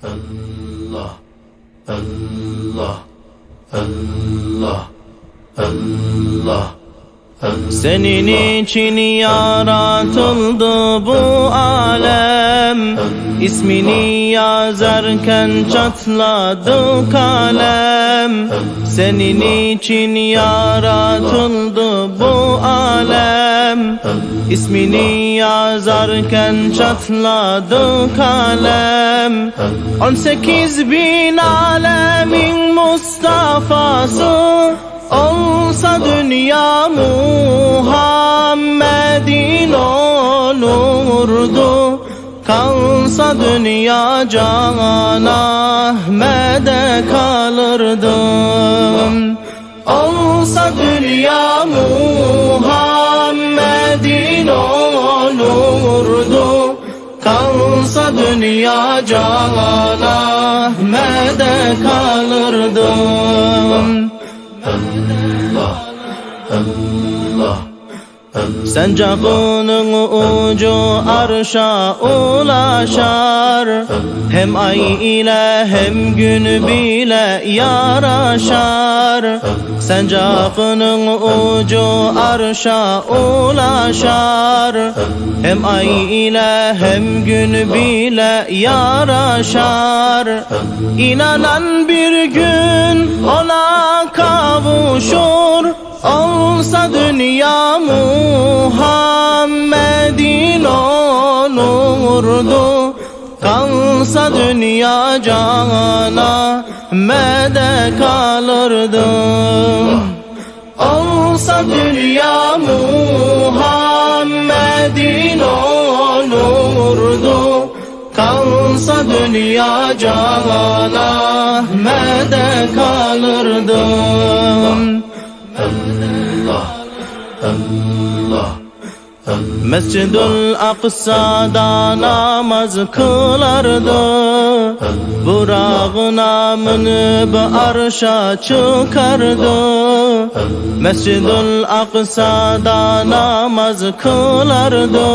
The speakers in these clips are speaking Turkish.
Allah, Allah, Allah, Allah, Allah. Senin için yaratıldı bu alem, İsmini yazarken çatladı kalem. Senin için yaratıldı bu alem, İsmini yazarken çatladı kalem. 18 bin alemin Mustafa'sı olsa dünya Muhammed'in olurdu. Kalsa dünya Can Ahmet'e kalırdı. Olsa dünya Muhammed'in olurdu. Kalsa dünya Can Ahmet'e kalırdı. Allah, Allah, Allah. Sencabının ucu arşa ulaşar, hem ay ile hem gün bile yaraşar. Sencabının ucu arşa ulaşar, hem ay ile hem gün bile yaraşar. İnanan bir gün ona kavuşur, olsa dünya Muhammed'in olurdu. Kalsa dünya Can Ahmet'e kalırdı. Olsa dünya Muhammed'in olurdu. Kalsa dünya Can Ahmet'e kalırdı. Allah, Allah, Allah. Mescid-ül Aksa'da namaz kılardı, Burağına minip arşa çıkardı. Mescid-ül Aksa'da namaz kılardı,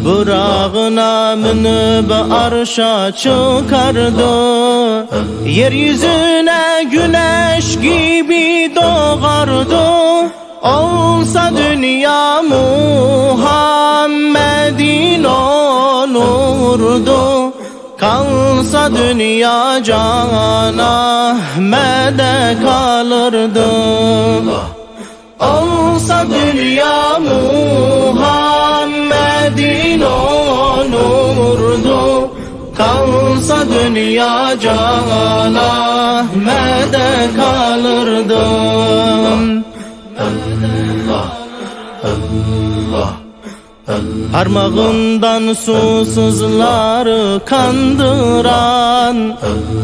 Burağına minip arşa çıkardı. Yeryüzüne güneş gibi doğardı. Olsa dünya Muhammed'in olurdu. Kalsa dünya Can Ahmet'e kalırdı. Olsa dünya Muhammed'in olurdu. Kalsa dünya Can Ahmet'e kalırdı. Allah, Allah, Allah. Parmağından susuzları kandıran,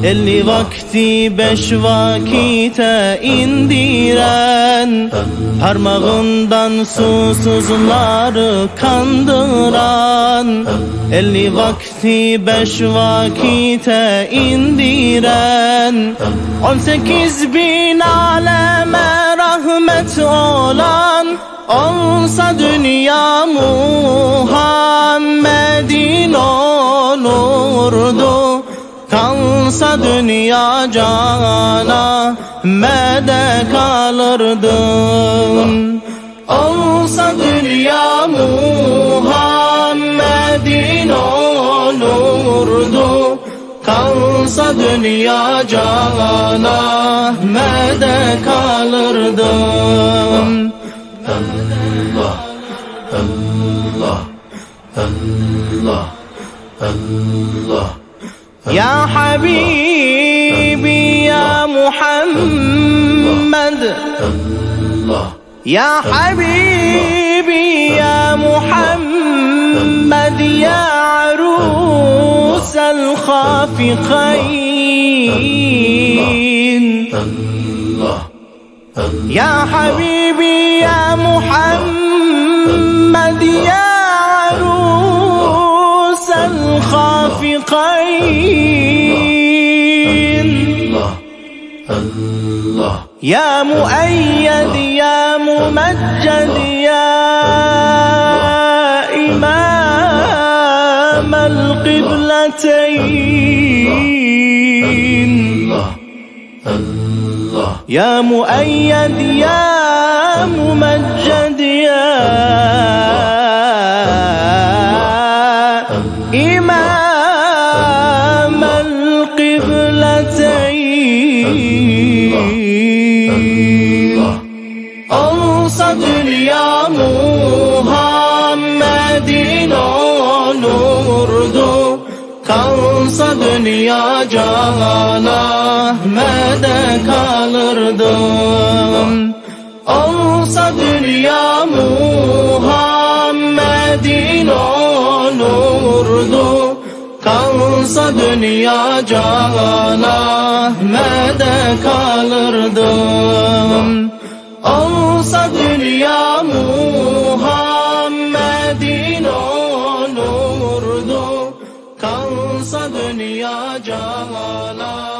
50 vakti 5 vakite indiren. Parmağından susuzları kandıran, 50 vakti 5 vakite indiren. 18 bin aleme rahmet olan, olsa dünya Muhammed'in olurdu. Kalsa dünya Can Ahmet'e kalırdı. Olsa dünya Muhammed'in olurdu. Kalsa dünya Can Ahmet'e kalırdı. Allah, Allah, Allah, Allah. Ya Habibi ya Muhammed, ya Habibi ya Muhammed, ya arus al-khafiqayn. Ya Habibi ya Muhammed, ya arus al-khafiqayn. Ya muayyad ya mumajjad ya imam al-qiblatayn. يا مؤيد يا ممجد يا إمام القبلتين أنصت يا محمد نورد kalsa dünya cana Ahmet'e kalırdım. Olsa dünya Muhammed'in onurdu. Kalsa dünya cana Ahmet'e kalırdım. Olsa dünya Muhammed'in onurdu. Kalsa dünya cana